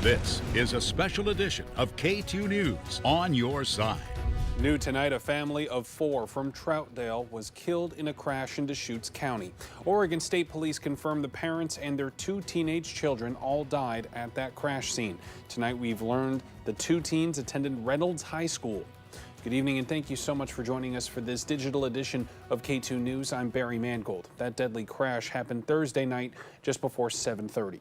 This is a special edition of KATU News on your side. New tonight, a family of 4 from Troutdale was killed in a crash in Deschutes County. Oregon State Police confirmed the parents and their 2 teenage children all died at that crash scene. Tonight, we've learned the 2 teens attended Reynolds High School. Good evening and thank you so much for joining us for this digital edition of KATU News. I'm Barry Mangold. That deadly crash happened Thursday night just before 7:30.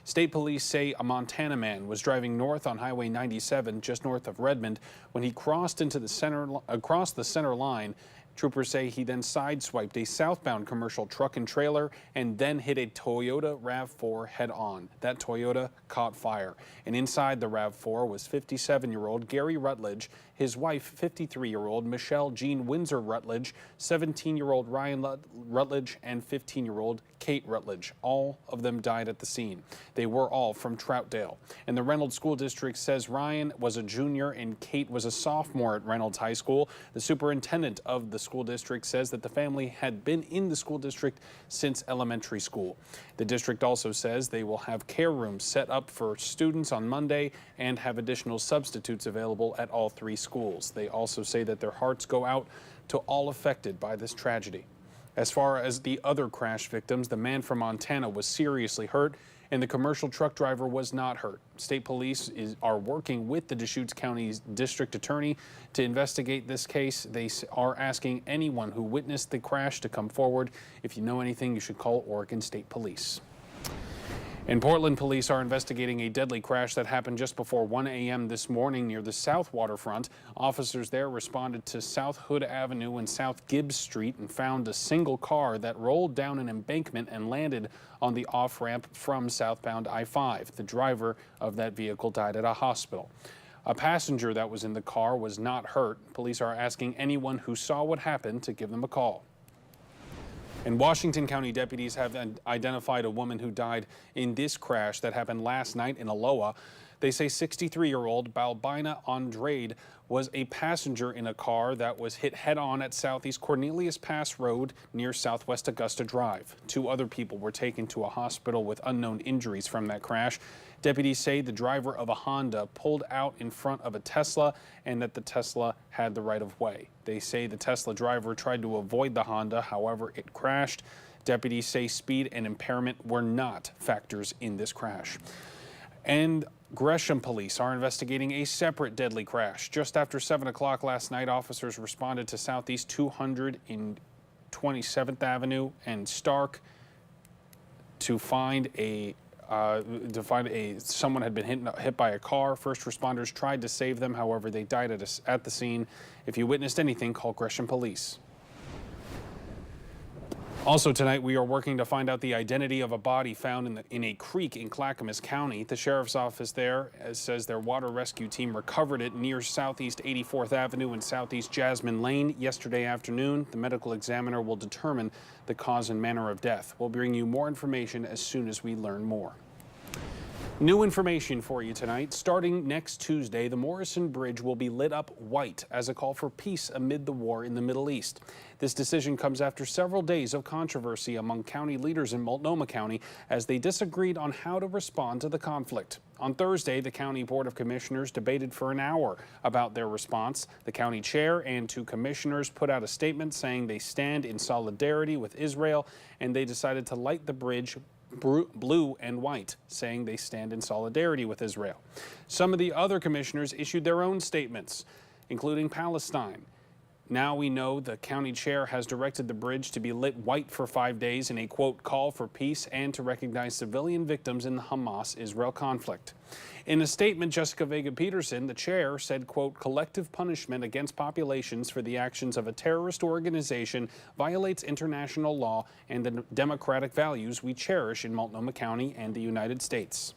State police say a Montana man was driving north on Highway 97 just north of Redmond when he crossed across the center line. Troopers say he then sideswiped a southbound commercial truck and trailer and then hit a Toyota RAV4 head-on. That Toyota caught fire. And inside the RAV4 was 57-year-old Gary Rutledge, his wife, 53-year-old Michelle Jean Windsor Rutledge, 17-year-old Ryan Rutledge, and 15-year-old Kate Rutledge. All of them died at the scene. They were all from Troutdale. And the Reynolds School District says Ryan was a junior and Kate was a sophomore at Reynolds High School. The superintendent of the school district says that the family had been in the school district since elementary school. The district also says they will have care rooms set up for students on Monday and have additional substitutes available at all 3 schools. They also say that their hearts go out to all affected by this tragedy. As far as the other crash victims, the man from Montana was seriously hurt and the commercial truck driver was not hurt. State police are working with the Deschutes County's district attorney to investigate this case. They are asking anyone who witnessed the crash to come forward. If you know anything, you should call Oregon State Police. In Portland, police are investigating a deadly crash that happened just before 1 a.m. this morning near the South Waterfront. Officers there responded to South Hood Avenue and South Gibbs Street and found a single car that rolled down an embankment and landed on the off-ramp from southbound I-5. The driver of that vehicle died at a hospital. A passenger that was in the car was not hurt. Police are asking anyone who saw what happened to give them a call. And Washington County deputies have identified a woman who died in this crash that happened last night in Aloha. They say 63-year-old Balbina Andrade was a passenger in a car that was hit head-on at Southeast Cornelius Pass Road near Southwest Augusta Drive. 2 other people were taken to a hospital with unknown injuries from that crash. Deputies say the driver of a Honda pulled out in front of a Tesla and that the Tesla had the right-of-way. They say the Tesla driver tried to avoid the Honda, however, it crashed. Deputies say speed and impairment were not factors in this crash. And Gresham police are investigating a separate deadly crash. Just after 7 o'clock last night, officers responded to Southeast 227th Avenue and Stark to find someone had been hit by a car. First responders tried to save them, however, they died at the scene. If you witnessed anything, call Gresham Police. Also tonight, we are working to find out the identity of a body found in a creek in Clackamas County. The sheriff's office there says their water rescue team recovered it near Southeast 84th Avenue and Southeast Jasmine Lane yesterday afternoon. The medical examiner will determine the cause and manner of death. We'll bring you more information as soon as we learn more. New information for you tonight. Starting next Tuesday, the Morrison Bridge will be lit up white as a call for peace amid the war in the Middle East. This decision comes after several days of controversy among county leaders in Multnomah County as they disagreed on how to respond to the conflict. On Thursday, the County Board of Commissioners debated for an hour about their response. The county chair and 2 commissioners put out a statement saying they stand in solidarity with Israel, and they decided to light the bridge blue and white, saying they stand in solidarity with Israel. Some of the other commissioners issued their own statements, including Palestine. Now we know the county chair has directed the bridge to be lit white for 5 days in a, quote, call for peace and to recognize civilian victims in the Hamas-Israel conflict. In a statement, Jessica Vega-Peterson, the chair, said, quote, collective punishment against populations for the actions of a terrorist organization violates international law and the democratic values we cherish in Multnomah County and the United States.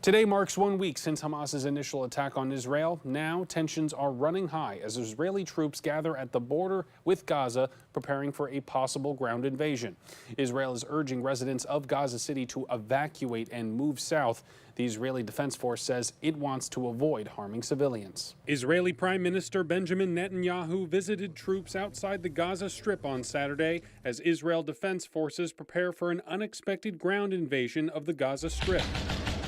Today marks 1 week since Hamas's initial attack on Israel. Now tensions are running high as Israeli troops gather at the border with Gaza, preparing for a possible ground invasion. Israel is urging residents of Gaza City to evacuate and move south. The Israeli Defense Force says it wants to avoid harming civilians. Israeli Prime Minister Benjamin Netanyahu visited troops outside the Gaza Strip on Saturday as Israel Defense Forces prepare for an unexpected ground invasion of the Gaza Strip.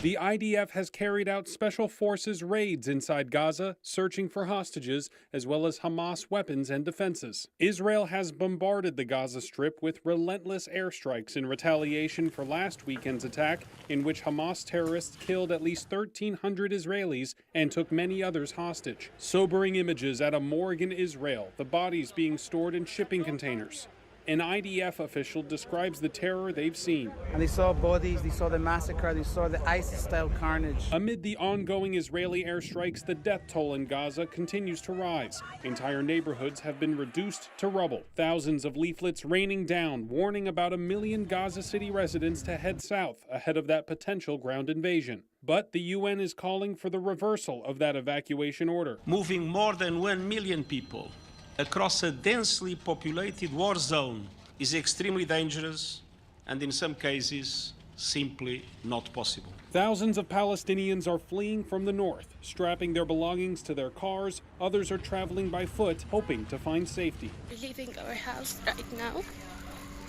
The IDF has carried out special forces raids inside Gaza, searching for hostages, as well as Hamas weapons and defenses. Israel has bombarded the Gaza Strip with relentless airstrikes in retaliation for last weekend's attack, in which Hamas terrorists killed at least 1,300 Israelis and took many others hostage. Sobering images at a morgue in Israel, the bodies being stored in shipping containers. An IDF official describes the terror they've seen. And they saw bodies, they saw the massacre, they saw the ISIS-style carnage. Amid the ongoing Israeli airstrikes, the death toll in Gaza continues to rise. Entire neighborhoods have been reduced to rubble. Thousands of leaflets raining down, warning about 1 million Gaza City residents to head south ahead of that potential ground invasion. But the UN is calling for the reversal of that evacuation order. Moving more than 1 million people across a densely populated war zone is extremely dangerous and in some cases simply not possible. Thousands of Palestinians are fleeing from the north, strapping their belongings to their cars. Others are traveling by foot, hoping to find safety. We're leaving our house right now,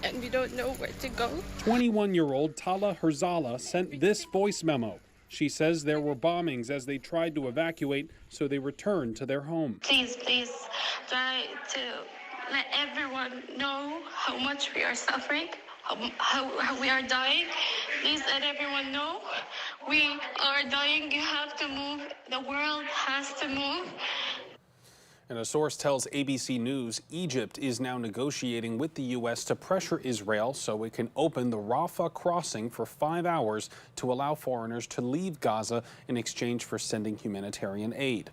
and we don't know where to go. 21-year-old Tala Herzala sent this voice memo. She says there were bombings as they tried to evacuate, so they returned to their home. Please try to let everyone know how much we are suffering, how we are dying. Please let everyone know we are dying. You have to move. The world has to move. And a source tells ABC News Egypt is now negotiating with the U.S. to pressure Israel so it can open the Rafah crossing for 5 hours to allow foreigners to leave Gaza in exchange for sending humanitarian aid.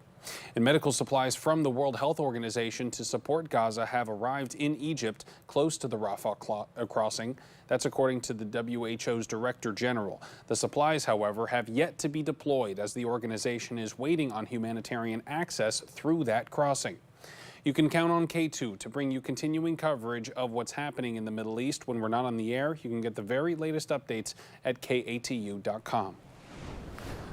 And medical supplies from the World Health Organization to support Gaza have arrived in Egypt close to the Rafah crossing. That's according to the WHO's Director General. The supplies, however, have yet to be deployed as the organization is waiting on humanitarian access through that crossing. You can count on KATU to bring you continuing coverage of what's happening in the Middle East. When we're not on the air, you can get the very latest updates at KATU.com.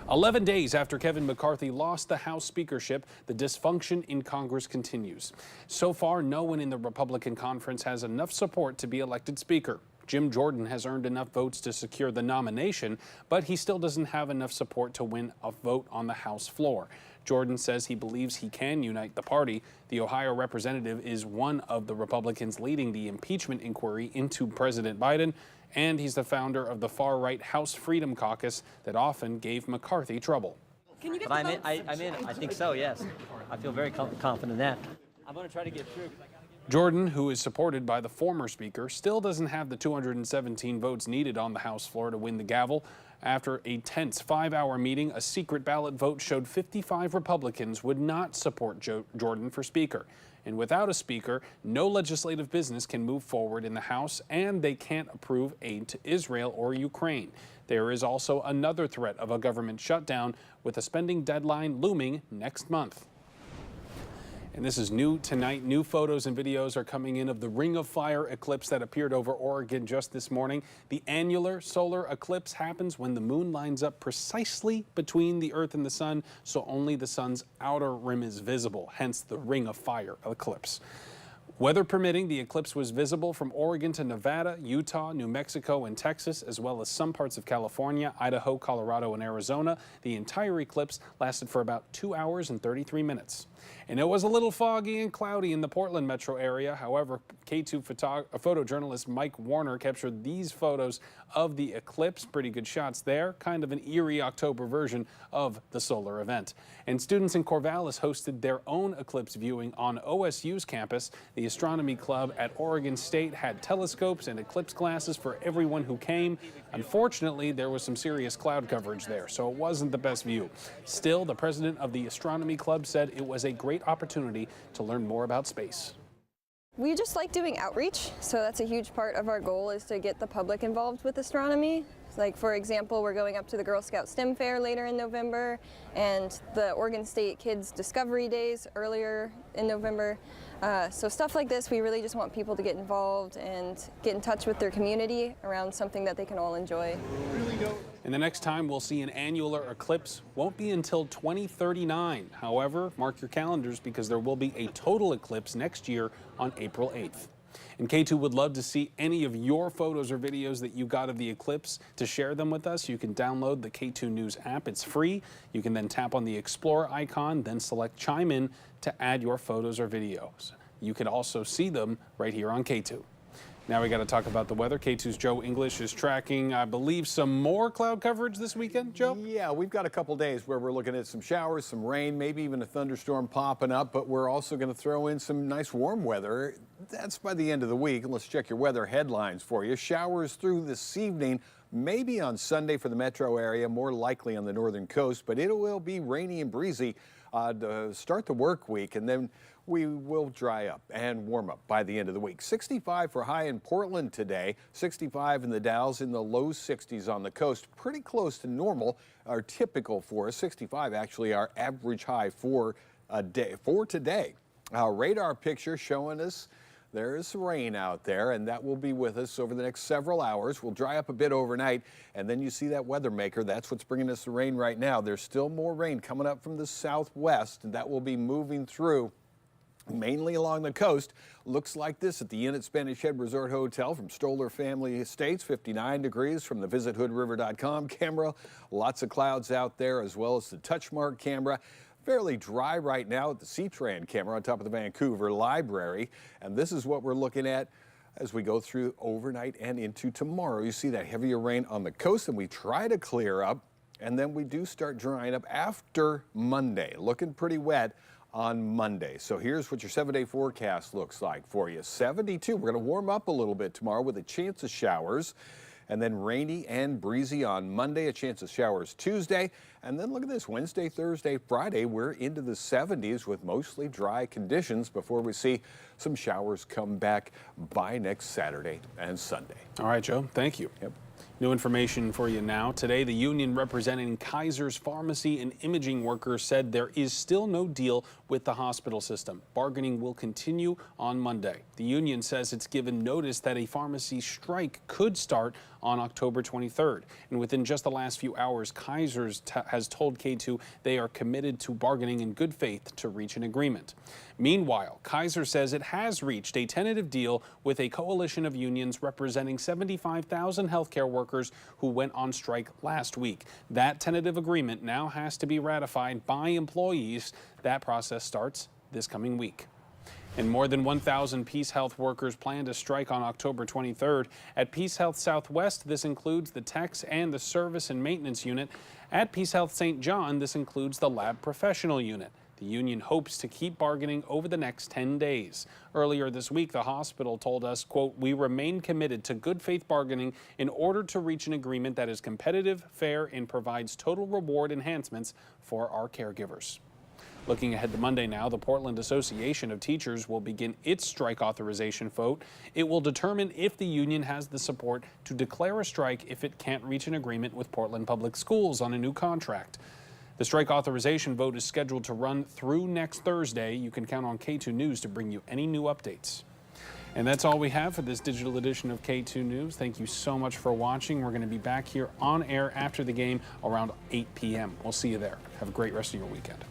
11 days after Kevin McCarthy lost the House speakership, the dysfunction in Congress continues. So far, no one in the Republican conference has enough support to be elected speaker. Jim Jordan has earned enough votes to secure the nomination, but he still doesn't have enough support to win a vote on the House floor. Jordan says he believes he can unite the party. The Ohio representative is one of the Republicans leading the impeachment inquiry into President Biden, and he's the founder of the far-right House Freedom Caucus that often gave McCarthy trouble. Can you get I think so, yes. I feel very confident in that. I'm going to try to get through. Jordan, who is supported by the former speaker, still doesn't have the 217 votes needed on the House floor to win the gavel. After a tense 5-hour meeting, a secret ballot vote showed 55 Republicans would not support Jordan for speaker. And without a speaker, no legislative business can move forward in the House, and they can't approve aid to Israel or Ukraine. There is also another threat of a government shutdown, with a spending deadline looming next month. And this is new tonight. New photos and videos are coming in of the Ring of Fire eclipse that appeared over Oregon just this morning. The annular solar eclipse happens when the moon lines up precisely between the Earth and the sun, so only the sun's outer rim is visible, hence the Ring of Fire eclipse. Weather permitting, the eclipse was visible from Oregon to Nevada, Utah, New Mexico, and Texas, as well as some parts of California, Idaho, Colorado, and Arizona. The entire eclipse lasted for about 2 hours and 33 minutes. And it was a little foggy and cloudy in the Portland metro area. However, KATU photojournalist Mike Warner captured these photos of the eclipse. Pretty good shots there. Kind of an eerie October version of the solar event. And students in Corvallis hosted their own eclipse viewing on OSU's campus. The Astronomy Club at Oregon State had telescopes and eclipse glasses for everyone who came. Unfortunately, there was some serious cloud coverage there, so it wasn't the best view. Still, the president of the Astronomy Club said it was a great opportunity to learn more about space. We just like doing outreach, so that's a huge part of our goal, is to get the public involved with astronomy. Like, for example, we're going up to the Girl Scout STEM Fair later in November, and the Oregon State Kids Discovery Days earlier in November. So stuff like this, we really just want people to get involved and get in touch with their community around something that they can all enjoy. And the next time we'll see an annular eclipse won't be until 2039. However, mark your calendars because there will be a total eclipse next year on April 8th. And KATU would love to see any of your photos or videos that you got of the eclipse to share them with us. You can download the KATU News app. It's free. You can then tap on the Explore icon, then select Chime In to add your photos or videos. You can also see them right here on KATU. Now we got to talk about the weather. KATU's Joe English is tracking, I believe, some more cloud coverage this weekend, Joe? Yeah, we've got a couple days where we're looking at some showers, some rain, maybe even a thunderstorm popping up, but we're also going to throw in some nice warm weather. That's by the end of the week. Let's check your weather headlines for you. Showers through this evening, maybe on Sunday for the metro area, more likely on the northern coast, but it will be rainy and breezy to start the work week, and then we will dry up and warm up by the end of the week. 65 for high in Portland today, 65 in the Dalles, in the low 60s on the coast. Pretty close to normal, our typical for us. 65 actually our average high for today. Our radar picture showing us there is rain out there, and that will be with us over the next several hours. We'll dry up a bit overnight, and then you see that weather maker. That's what's bringing us the rain right now. There's still more rain coming up from the southwest, and that will be moving through mainly along the coast. Looks like this at the Inn at Spanish Head Resort Hotel from Stoller Family Estates, 59 degrees from the visithoodriver.com camera. Lots of clouds out there, as well as the Touchmark camera. Fairly dry right now at the C-Tran camera on top of the Vancouver Library. And this is what we're looking at as we go through overnight and into tomorrow. You see that heavier rain on the coast, and we try to clear up, and then we do start drying up after Monday. Looking pretty wet on Monday. So here's what your 7-day forecast looks like for you. 72, we're going to warm up a little bit tomorrow with a chance of showers, and then rainy and breezy on Monday, a chance of showers Tuesday, and then look at this, Wednesday, Thursday, Friday, we're into the 70s with mostly dry conditions before we see some showers come back by next Saturday and Sunday. All right, Joe, thank you. Yep. New information for you now. Today, the union representing Kaiser's pharmacy and imaging workers said there is still no deal with the hospital system. Bargaining will continue on Monday. The union says it's given notice that a pharmacy strike could start on October 23rd. And within just the last few hours, Kaiser's has told KATU they are committed to bargaining in good faith to reach an agreement. Meanwhile, Kaiser says it has reached a tentative deal with a coalition of unions representing 75,000 healthcare workers who went on strike last week. That tentative agreement now has to be ratified by employees. That process starts this coming week. And more than 1,000 Peace Health workers plan to strike on October 23rd. At Peace Health Southwest, this includes the techs and the service and maintenance unit. At Peace Health St. John, this includes the lab professional unit. The union hopes to keep bargaining over the next 10 days. Earlier this week, the hospital told us, quote, "We remain committed to good faith bargaining in order to reach an agreement that is competitive, fair, and provides total reward enhancements for our caregivers." Looking ahead to Monday now, the Portland Association of Teachers will begin its strike authorization vote. It will determine if the union has the support to declare a strike if it can't reach an agreement with Portland Public Schools on a new contract. The strike authorization vote is scheduled to run through next Thursday. You can count on KATU News to bring you any new updates. And that's all we have for this digital edition of KATU News. Thank you so much for watching. We're going to be back here on air after the game around 8 p.m. We'll see you there. Have a great rest of your weekend.